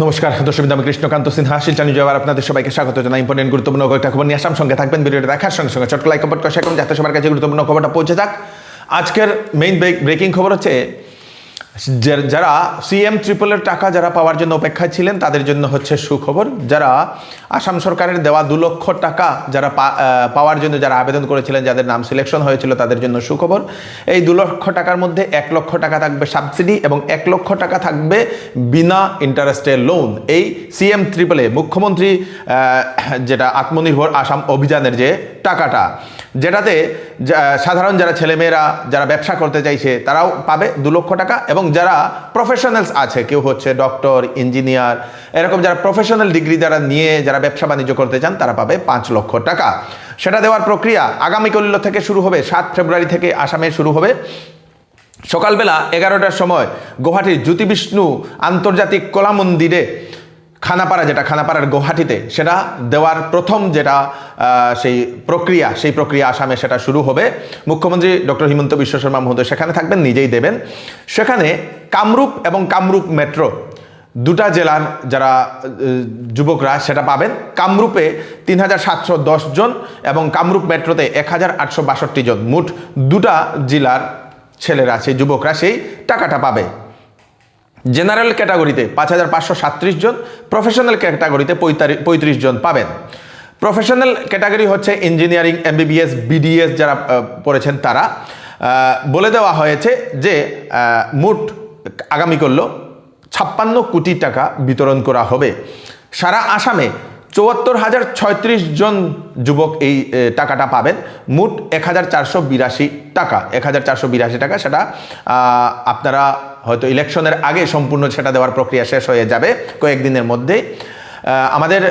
নমস্কার দর্শক, আমি কৃষ্ণকান্ত সিনহা শিলচর নিউজে আবার আপনাদের সবাইকে স্বাগত জানাই। ইম্পর্টেন্ট গুরুত্বপূর্ণ কয়েকটা খবর নিয়ে আসাম, সঙ্গে থাকবেন। ভিডিওটা দেখার সঙ্গে সঙ্গে ছোট্ট লাইক কমেন্ট করে শেয়ার করুন যাতে সবার কাছে গুরুত্বপূর্ণ খবরটা পৌঁছে যাক। আজকের মেইন ব্রেকিং খবর হচ্ছে যারা সিএম ট্রিপলের টাকা যারা পাওয়ার জন্য অপেক্ষায় ছিলেন তাদের জন্য হচ্ছে সুখবর। যারা আসাম সরকারের দেওয়া 2 লক্ষ টাকা যারা পাওয়ার জন্য যারা আবেদন করেছিলেন, যাদের নাম সিলেকশন হয়েছিল তাদের জন্য সুখবর। এই 2 লক্ষ টাকার মধ্যে 1 লক্ষ টাকা থাকবে সাবসিডি এবং 1 লক্ষ টাকা থাকবে বিনা ইন্টারেস্টের লোন। এই সিএম ট্রিপলে মুখ্যমন্ত্রী যেটা আত্মনির্ভর আসাম অভিযানের যে টাকাটা, যেটাতে সাধারণ যারা ছেলেমেয়েরা যারা ব্যবসা করতে চাইছে তারাও পাবে 2 লক্ষ টাকা, এবং যারা প্রফেশনালস আছে, কেউ হচ্ছে ডক্টর, ইঞ্জিনিয়ার, এরকম যারা প্রফেশনাল ডিগ্রি যারা নিয়ে যারা ব্যবসা বাণিজ্য করতে চান তারা পাবে 5 লক্ষ টাকা। সেটা দেওয়ার প্রক্রিয়া আগামীকাল থেকে শুরু হবে। 7 ফেব্রুয়ারি থেকে আসামে শুরু হবে। সকালবেলা 11টার সময় গুয়াহাটির জ্যোতি বিষ্ণু আন্তর্জাতিক কলা মন্দিরে খানাপাড়া, যেটা খানাপাড়ার গুয়াহাটিতে, সেটা দেওয়ার প্রথম যেটা সেই প্রক্রিয়া আসামে সেটা শুরু হবে। মুখ্যমন্ত্রী ডক্টর হিমন্ত বিশ্ব শর্মা মহোদয় সেখানে থাকবেন, নিজেই দেবেন। সেখানে কামরূপ এবং কামরূপ মেট্রো দুটা জেলার যারা যুবকরা সেটা পাবেন। কামরূপে 3710 জন এবং কামরূপ মেট্রোতে 1862 জন, মোট দুটা জেলার ছেলেরা, সেই যুবকরা সেই টাকাটা পাবে। জেনারেল ক্যাটাগরিতে 5537 জন, প্রফেশনাল ক্যাটাগরিতে 35 জন পাবেন। প্রফেশনাল ক্যাটাগরি হচ্ছে ইঞ্জিনিয়ারিং, এমবিবিএস, বিডিএস যারা পড়েছেন তারা। বলে দেওয়া হয়েছে যে মোট আগামীকাল 56 কোটি টাকা বিতরণ করা হবে। সারা আসামে 74,036 জন যুবক এই টাকাটা পাবেন। মোট 1482 টাকা, 1482 টাকা। সেটা আপনারা হয়তো ইলেকশনের আগে সম্পূর্ণ সেটা দেওয়ার প্রক্রিয়া শেষ হয়ে যাবে কয়েকদিনের মধ্যেই। আমাদের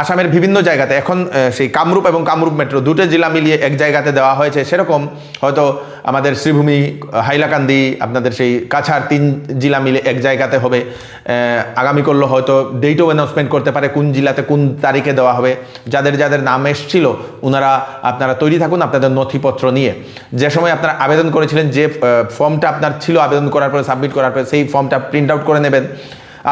আসামের বিভিন্ন জায়গাতে এখন সেই কামরূপ এবং কামরূপ মেট্রো দুটো জেলা মিলিয়ে এক জায়গাতে দেওয়া হয়েছে। সেরকম হয়তো আমাদের শ্রীভূমি, হাইলাকান্দি, আপনাদের সেই কাছাড় 3 জেলা মিলে এক জায়গাতে হবে। আগামীকাল হয়তো ডেটও অ্যানাউন্সমেন্ট করতে পারে কোন জেলাতে কোন তারিখে দেওয়া হবে। যাদের যাদের নাম এসেছিল আপনারা তৈরি থাকুন আপনাদের নথিপত্র নিয়ে। যে সময় আপনারা আবেদন করেছিলেন, যে ফর্মটা আপনার ছিল আবেদন করার পরে সাবমিট করার পরে, সেই ফর্মটা প্রিন্ট আউট করে নেবেন।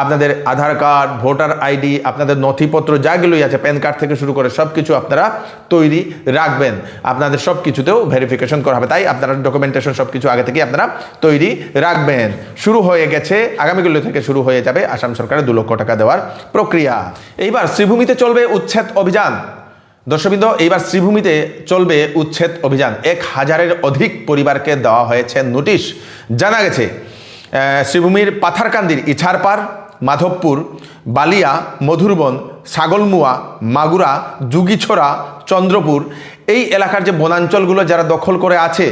আপনাদের আধার কার্ড, ভোটার আইডি, আপনাদের নথিপত্র যাগুলোই আছে, প্যান কার্ড থেকে শুরু করে সব কিছু আপনারা তৈরি রাখবেন। আপনাদের সব কিছুতেও ভেরিফিকেশন করা হবে, তাই আপনারা ডকুমেন্টেশন সব কিছু আগে থেকে আপনারা তৈরি রাখবেন। শুরু হয়ে গেছে, আগামীকাল থেকে শুরু হয়ে যাবে আসাম সরকারের 2 লক্ষ টাকা দেওয়ার প্রক্রিয়া। এইবার শ্রীভূমিতে চলবে উচ্ছেদ অভিযান। দর্শকবৃন্দ, এইবার শ্রীভূমিতে চলবে উচ্ছেদ অভিযান। 1000-এর অধিক পরিবারকে দেওয়া হয়েছে নোটিশ। জানা গেছে শ্রীভূমির পাথারকান্দির ইছারপাড়, মাধবপুর, বালিয়া, মধুরবন, ছাগলমুয়া, মাগুরা, যুগিছড়া, চন্দ্রপুর, এই এলাকার যে বনাঞ্চলগুলো যারা দখল করে আছে,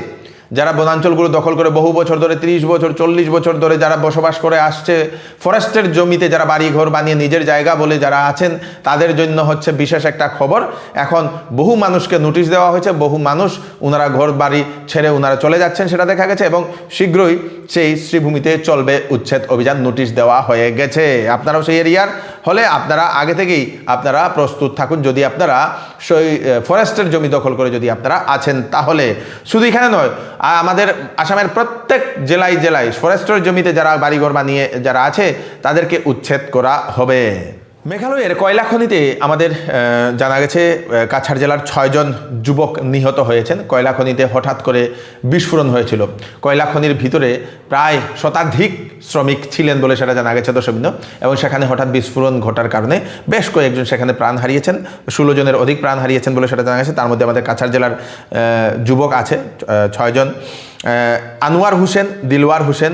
যারা বনাঞ্চলগুলো দখল করে বহু বছর ধরে, 30 বছর 40 বছর ধরে যারা বসবাস করে আসছে, ফরেস্টের জমিতে যারা বাড়ি ঘর বানিয়ে নিজের জায়গা বলে যারা আছেন, তাদের জন্য হচ্ছে বিশেষ একটা খবর। এখন বহু মানুষকে নোটিশ দেওয়া হয়েছে, বহু মানুষ ওনারা ঘর বাড়ি ছেড়ে ওনারা চলে যাচ্ছেন সেটা দেখা গেছে, এবং শীঘ্রই সেই শ্রীভূমিতে চলবে উচ্ছেদ অভিযান, নোটিশ দেওয়া হয়ে গেছে। আপনারাও সেই এরিয়ার হলে আপনারা আগে থেকেই আপনারা প্রস্তুত থাকুন। যদি আপনারা সেই ফরেস্টের জমি দখল করে যদি আপনারা আছেন, তাহলে শুধু এখানে নয়, আমাদের আসামের প্রত্যেক জেলায় জেলায় ফরেস্টের জমিতে যারা বাড়িঘর বানিয়ে যারা আছে তাদেরকে উচ্ছেদ করা হবে। মেঘালয়ের কয়লা খনিতে আমাদের জানা গেছে কাছাড় জেলার 6 জন যুবক নিহত হয়েছেন। কয়লা খনিতে হঠাৎ করে বিস্ফোরণ হয়েছিল। কয়লা খনির ভিতরে প্রায় শতাধিক শ্রমিক ছিলেন বলে সেটা জানা গেছে দর্শকবৃন্দ, এবং সেখানে হঠাৎ বিস্ফোরণ ঘটার কারণে বেশ কয়েকজন সেখানে প্রাণ হারিয়েছেন। 16 জনের অধিক প্রাণ হারিয়েছেন বলে সেটা জানা গেছে। তার মধ্যে আমাদের কাছাড় জেলার যুবক আছে 6 জন। আনোয়ার হোসেন, দিলওয়ার হোসেন,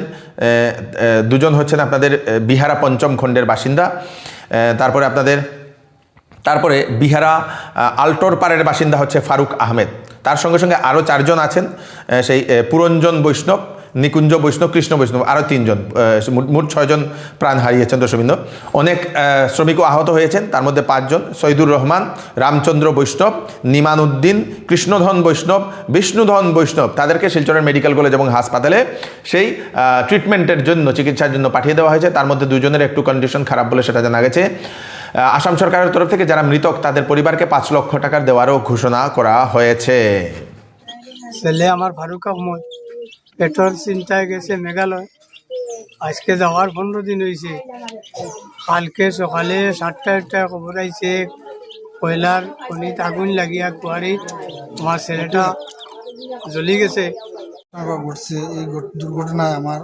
2 জন হচ্ছেন আপনাদের বিহারা 5ম খণ্ডের বাসিন্দা। তারপরে বিহারা আল্টোরপাড়ের বাসিন্দা হচ্ছে ফারুক আহমেদ। তার সঙ্গে সঙ্গে আরও 4 জন আছেন, সেই পুরঞ্জন বৈষ্ণব, নিকুঞ্জ বৈষ্ণব, কৃষ্ণ বৈষ্ণব, আরও 3 জন, মোট 6 জন প্রাণ হারিয়েছেন দর্শকবৃন্দ। অনেক শ্রমিকও আহত হয়েছেন, তার মধ্যে 5 জন, শহীদুর রহমান, রামচন্দ্র বৈষ্ণব, নিমান উদ্দিন, কৃষ্ণধন বৈষ্ণব, বিষ্ণুধন বৈষ্ণব। তাদেরকে শিলচরের মেডিকেল কলেজ এবং হাসপাতালে সেই ট্রিটমেন্টের জন্য, চিকিৎসার জন্য পাঠিয়ে দেওয়া হয়েছে। তার মধ্যে 2 জনের একটু কন্ডিশন খারাপ বলে সেটা জানা গেছে। আসাম সরকারের তরফ থেকে যারা মৃতক তাদের পরিবারকে 5 লক্ষ টাকার দেওয়ারও ঘোষণা করা হয়েছে। ছেলে আমার ফারুক আহমদ পেট্রোল চিন্তায় গেছে মেঘালয়, আজকে যাওয়ার 15 দিন হয়েছে। কালকে সকালে 7টা খবর আইছে কয়লার খনিত আগুন লাগিয়া কুয়ারি আমার ছেলেটা জ্বলি গেছে। ঘটছে এই দুর্ঘটনায় আমার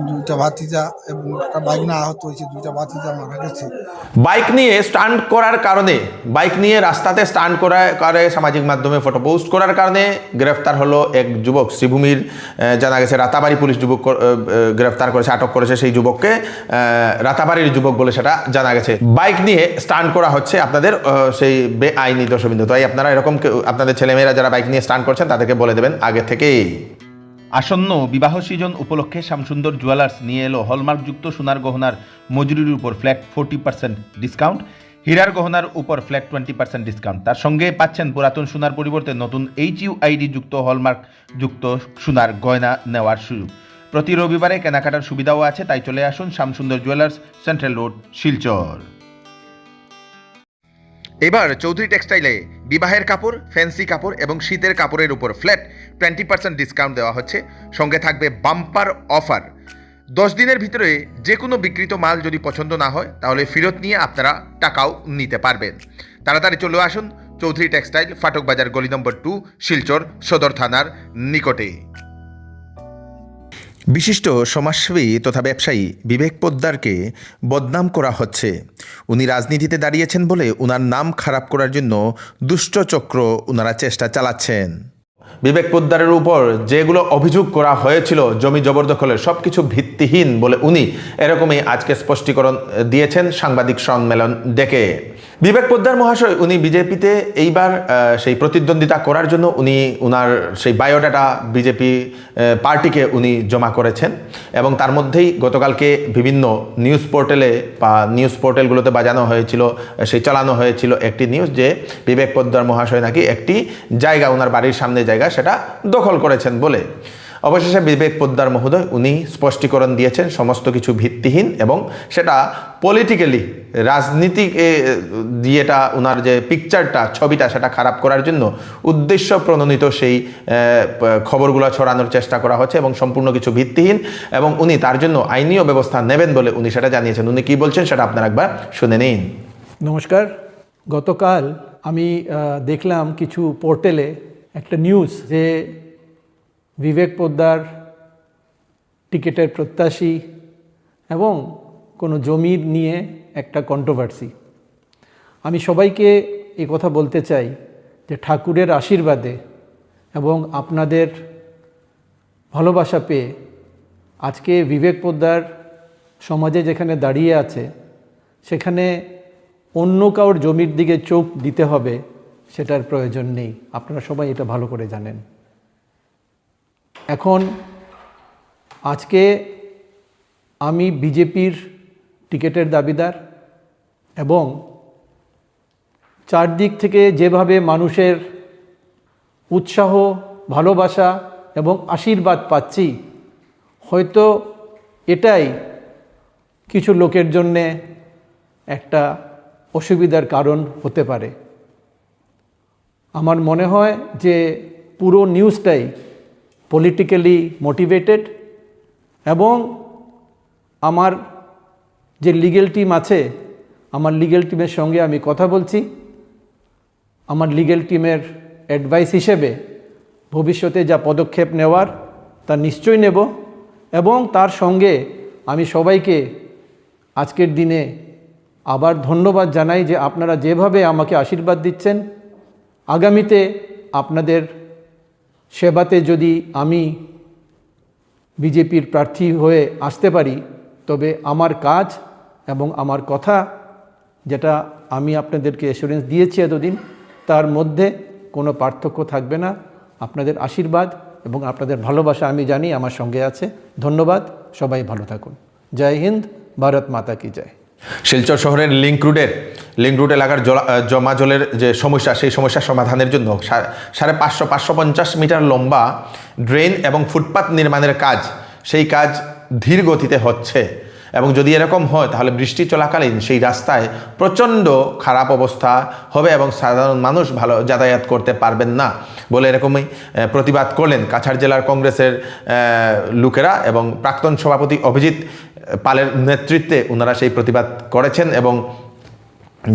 দুইটা ভাতিজা এবং একটা বাইক আহত হয়েছে, দুইটা ভাতিজা মারা গেছে। বাইক নিয়ে স্টান্ট করার কারণে, বাইক নিয়ে রাস্তাতে স্টান্ট করে সামাজিক মাধ্যমে ফটো পোস্ট করার কারণে গ্রেফতার হলো এক যুবক। শ্রীভূমির জানা গেছে রাতাবাড়ি পুলিশ যুবক গ্রেফতার করেছে, আটক করেছে সেই যুবককে। রাতাবাড়ির যুবক বলে সেটা জানা গেছে। বাইক নিয়ে স্টান্ট করা হচ্ছে আপনাদের সেই বেআইনি দর্শকবৃন্দ। তাই আপনারা এরকম আপনাদের ছেলেমেয়েরা যারা বাইক নিয়ে স্টান্ট করছেন তাদেরকে বলে দেবেন আগে থেকেই। আসন্ন বিবাহ সিজন উপলক্ষে শ্যামসুন্দর জুয়েলার্স নিয়ে এলো হলমার্কযুক্ত সোনার গহনার মজুরির উপর ফ্ল্যাট 40% ডিসকাউন্ট, হীরার গহনার উপর ফ্ল্যাট 20% ডিসকাউন্ট। তার সঙ্গে পাচ্ছেন পুরাতন সোনার পরিবর্তে নতুন HUID যুক্ত হলমার্ক যুক্ত সোনার গয়না নেওয়ার সুযোগ। প্রতি রবিবারে কেনাকাটার সুবিধাও আছে, তাই চলে আসুন Shyamsundar jewellers, central road, Silchar. এবার চৌধুরী টেক্সটাইলে বিবাহের কাপড়, ফ্যান্সি কাপড় এবং শীতের কাপড়ের উপর ফ্ল্যাট 20% ডিসকাউন্ট দেওয়া হচ্ছে। সঙ্গে থাকবে বাম্পার অফার। 10 দিনের ভিতরে যে কোনো বিক্রিত মাল যদি পছন্দ না হয় তাহলে ফেরত নিয়ে আপনারা টাকাও নিতে পারবেন। তাড়াতাড়ি চলে আসুন চৌধুরী টেক্সটাইল, ফাটক বাজার, গলি নম্বর 2, শিলচর সদর থানার নিকটে। বিশিষ্ট সমাজসেবী তথা ব্যবসায়ী বিবেক পোদ্দারকে বদনাম করা হচ্ছে। উনি রাজনীতিতে দাঁড়িয়েছেন বলে উনার নাম খারাপ করার জন্য দুষ্ট চক্র উনারা চেষ্টা চালাচ্ছেন। বিবেক পোদ্দারের উপর যেগুলো অভিযোগ করা হয়েছিল জমি জবরদখলের, সব কিছু ভিত্তিহীন বলে উনি এরকমই আজকে স্পষ্টীকরণ দিয়েছেন সাংবাদিক সম্মেলন ডেকে। বিবেক পোদ্দার মহাশয় উনি বিজেপিতে এইবার সেই প্রতিদ্বন্দ্বিতা করার জন্য উনি উনার সেই বায়োডাটা বিজেপি পার্টিকে উনি জমা করেছেন এবং তার মধ্যেই গতকালকে বিভিন্ন নিউজ পোর্টালে বা নিউজ পোর্টালগুলোতে বাজানো হয়েছিল, সেই চালানো হয়েছিল একটি নিউজ যে বিবেক পোদ্দার মহাশয় নাকি একটি জায়গা, ওনার বাড়ির সামনে জায়গা, সেটা দখল করেছেন বলে। অবশেষে বিবেক পোদ্দার মহোদয় উনি স্পষ্টীকরণ দিয়েছেন সমস্ত কিছু ভিত্তিহীন এবং সেটা পলিটিক্যালি রাজনীতিকে দিয়েটা ওনার যে পিকচারটা, ছবিটা, সেটা খারাপ করার জন্য উদ্দেশ্য প্রণোদিত সেই খবরগুলো ছড়ানোর চেষ্টা করা হচ্ছে এবং সম্পূর্ণ কিছু ভিত্তিহীন এবং উনি তার জন্য আইনীয় ব্যবস্থা নেবেন বলে উনি সেটা জানিয়েছেন। উনি কি বলছেন সেটা আপনারা একবার শুনে নিন। নমস্কার। গতকাল আমি দেখলাম কিছু পোর্টালে একটা নিউজ যে বিবেক পোদ্দার টিকিটের প্রত্যাশী এবং কোনো জমির নিয়ে একটা কন্ট্রোভার্সি। আমি সবাইকে এই কথা বলতে চাই যে ঠাকুরের আশীর্বাদে এবং আপনাদের ভালোবাসা পেয়ে আজকে বিবেক পোদ্দার সমাজে যেখানে দাঁড়িয়ে আছে সেখানে অন্য কারোর জমির দিকে চোখ দিতে হবে সেটার প্রয়োজন নেই। আপনারা সবাই এটা ভালো করে জানেন। এখন আজকে আমি বিজেপির টিকিটের দাবিদার এবং চারদিক থেকে যেভাবে মানুষের উৎসাহ, ভালোবাসা এবং আশীর্বাদ পাচ্ছি, হয়তো এটাই কিছু লোকের জন্যে একটা অসুবিধার কারণ হতে পারে। আমার মনে হয় যে পুরো নিউজটাই পলিটিক্যালি মোটিভেটেড এবং আমার যে লিগ্যাল টিম আছে, আমার লিগ্যাল টিমের সঙ্গে আমি কথা বলছি। আমার লিগ্যাল টিমের অ্যাডভাইস হিসেবে ভবিষ্যতে যা পদক্ষেপ নেওয়ার তা নিশ্চয়ই নেব এবং তার সঙ্গে আমি সবাইকে আজকের দিনে আবার ধন্যবাদ জানাই যে আপনারা যেভাবে আমাকে আশীর্বাদ দিচ্ছেন। আগামীতে আপনাদের সেবাতে যদি আমি বিজেপির প্রার্থী হয়ে আসতে পারি তবে আমার কাজ এবং আমার কথা, যেটা আমি আপনাদেরকে অ্যাসুরেন্স দিয়েছি এতদিন, তার মধ্যে কোনো পার্থক্য থাকবে না। আপনাদের আশীর্বাদ এবং আপনাদের ভালোবাসা আমি জানি আমার সঙ্গে আছে। ধন্যবাদ, সবাই ভালো থাকুন। জয় হিন্দ, ভারত মাতা কি জয়। শিলচর শহরের লিঙ্ক রুট এলাকার জমা জলের যে সমস্যা, সেই সমস্যা সমাধানের জন্য 550 মিটার লম্বা ড্রেন এবং ফুটপাত নির্মাণের কাজ, সেই কাজ ধীর গতিতে হচ্ছে এবং যদি এরকম হয় তাহলে বৃষ্টি চলাকালীন সেই রাস্তায় প্রচণ্ড খারাপ অবস্থা হবে এবং সাধারণ মানুষ ভালো যাতায়াত করতে পারবেন না বলে এরকমই প্রতিবাদ করলেন কাছাড় জেলার কংগ্রেসের লোকেরা, এবং প্রাক্তন সভাপতি অভিজিৎ পালের নেতৃত্বে ওনারা সেই প্রতিবাদ করেছেন। এবং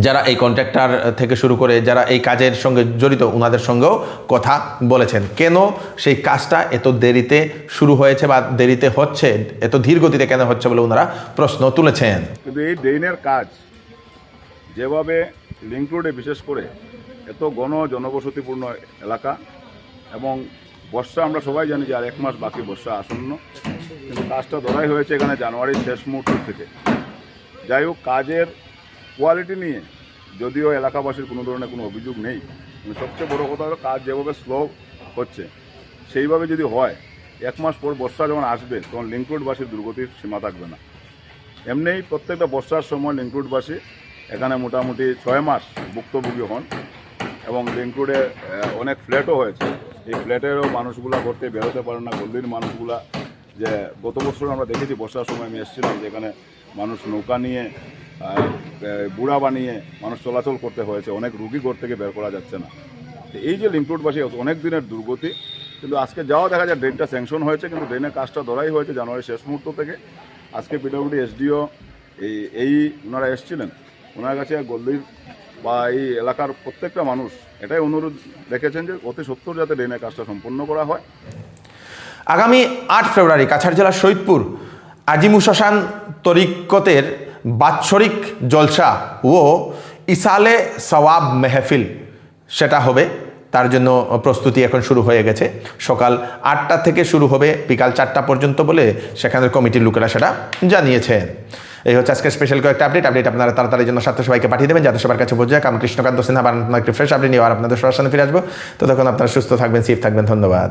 যারা এই কন্ট্রাক্টর থেকে শুরু করে যারা এই কাজের সঙ্গে জড়িত ওনাদের সঙ্গেও কথা বলেছেন, কেন সেই কাজটা এত দেরিতে শুরু হয়েছে বা দেরিতে হচ্ছে, এত ধীর গতিতে কেন হচ্ছে বলে ওনারা প্রশ্ন তুলেছেন। কিন্তু এই ড্রেনের কাজ যেভাবে লিংক রোডে বিশেষ করে এত জনবসতিপূর্ণ এলাকা, এবং বর্ষা আমরা সবাই জানি যে আর 1 মাস বাকি, বর্ষা আসন্ন, কিন্তু কাজটা ধরাই হয়েছে এখানে জানুয়ারির শেষ মুহূর্ত থেকে। যাই হোক, কাজের কোয়ালিটি নিয়ে যদিও এলাকাবাসীর কোনো ধরনের কোনো অভিযোগ নেই, কিন্তু সবচেয়ে বড় কথা হলো কাজ যেভাবে স্লো হচ্ছে সেইভাবে যদি হয় 1 মাস পর বর্ষা যখন আসবে তখন লিংক রোডবাসীর দুর্গতির সীমা থাকবে না। এমনিই প্রত্যেকটা বর্ষার সময় লিংক রোডবাসী এখানে মোটামুটি 6 মাস ভুক্তভোগী হন, এবং লিংক রোডে অনেক ফ্ল্যাটও হয়েছে। এই ফ্ল্যাটেরও মানুষগুলা করতে বেরোতে পারে না, গল্লির মানুষগুলা, যে গত বছর আমরা দেখেছি বর্ষার সময় আমি এসেছিলাম, যেখানে মানুষ নৌকা নিয়ে বুড়া বানিয়ে মানুষ চলাচল করতে হয়েছে, অনেক রুগী ঘর থেকে বের করা যাচ্ছে না। তো এই যে লিংক রোডবাসী অনেক দিনের দুর্গতি, কিন্তু আজকে যাওয়া দেখা যায় ড্রেনটা স্যাংশন হয়েছে, কিন্তু ড্রেনের কাজটা ধরাই হয়েছে জানুয়ারির শেষ মুহূর্ত থেকে। আজকে পিডব্লিউডি এসডিও ওনারা এসেছিলেন, ওনার কাছে গল্লির বা এই এলাকার প্রত্যেকটা মানুষ এটাই অনুরোধ রেখেছেন যে অতি সত্বর যাতে ড্রেনের কাজটা সম্পূর্ণ করা হয়। আগামী 8 ফেব্রুয়ারি কাছাড় জেলার শহীদপুর আজিমুসান তরিকতের বাৎসরিক জলসা ও ইসালে সওয়াব মেহফিল সেটা হবে, তার জন্য প্রস্তুতি এখন শুরু হয়ে গেছে। সকাল 8টা থেকে শুরু হবে বিকাল 4টা পর্যন্ত বলে সেখানের কমিটির লোকেরা সেটা জানিয়েছে। এই হচ্ছে আজকে স্পেশাল কয়েকটা আপডেট আপনারা তাড়াতাড়ি জন্য সাথে সবাইকে পাঠিয়ে দেবেন যাতে সবার কাছে বোঝা যায়। আমি কৃষ্ণকান্ত সিনহা, একটি ফ্রেশ আপডেট নিয়ে আর আপনাদের সবার সামনে ফিরে আসবো। ততক্ষণ আপনারা সুস্থ থাকবেন, সেফ থাকবেন। ধন্যবাদ।